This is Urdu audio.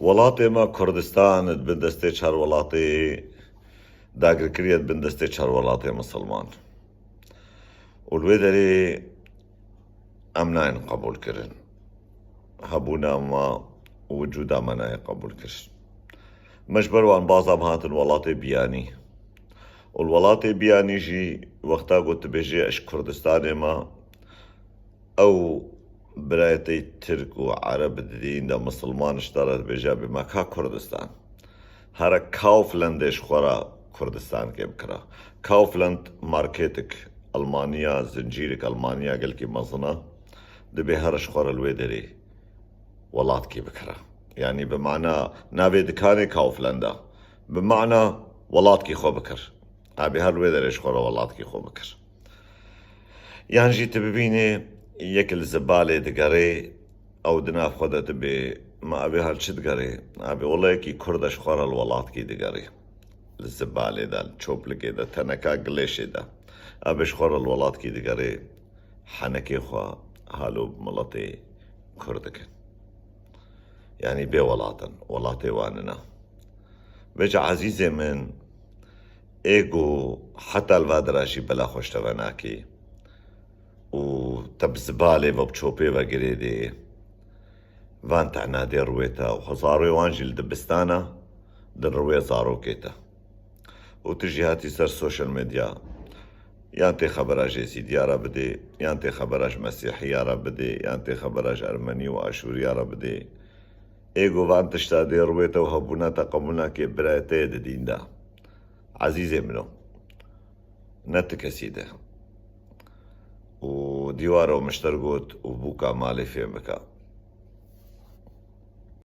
وڵاتێ ما کوردستانت بن دەستێ چهار وڵاتێ داگرکریت بن دەستێ چهار وڵاتێ مسلمان و لێ دەرێ ئەم ناین قبول کردن هەبوونا ما وجودا ما نایە قبول کرد مەش بەروان بازام هاتن وڵاتێ بیانی و وڵاتێ بیانیژی وەختا گوتبێژێ ئەش کوردستانێ ما ئەو برایەتەی ترک و عەرەب دیندا مسلمانش دەڕێت بێژا بمەکا کوردستان هەرە کاوفلەندێش خۆرا کوردستان کێ بکرا کاوفلەند مارکێتێک ئەڵمانیا زنجیرێک ئەڵمانیا گەلکی مەزنە دەبێ هەرش خۆرە لێ دەرێ وڵاتکی بکرا یعنی بمعنە ناوێ دکانێ کاوفلەندە بمعنە وڵاتکی خۆ بکر ئابێ هەر لێ دەرێش خۆرە وڵاتکی خۆ بکر یانژی تە ببینێ یەک لە زەبالێ دەگەڕێ ئەو دناف خۆدە دەبێ ما ئەبێ هەرچی دەگەڕێ ئابێ وڵەیەکی کوردەش خۆرە وڵاتکی دەگەڕێ لە زەبالێدا چۆپلکێدا تەنەکا گلێشێدا ئابێش خۆرە وڵاتکی دەگەڕێ حەنەکەی خوا هەلو مڵەتێ کوردەکەن یعنی بێ وڵاتن وڵاتێ واننا بێجە عەزیزێ من ئێگو حەتا الڤادراشی بەلا خۆشتەوە ناکێ و تەبزبالێ بە بچۆپێ بەگرێ دێ وان تەعنادێ ڕوێتە و هەزاڕوێ وانژی لە دبستانە دڕوێ زارۆکێتە و تژی هاتی سەر سۆشل مێدیا یان تێ خەبەراژێسی دیارە بدێ یان تێ خەبەراژ مەسیحیارە بدێ یان تێ خەبەراژ ئەرمەنی و ئاشوریارە بدێ ئێگۆ وان تشتا دێ ڕوێتە و هەبوونا تەقەموناکێ برایەتەیە دەدیندا عەزیزێ منۆ نەتە کەسیدە و دیوارە و مشتەر گوت و بووکە ماڵی فێم بکە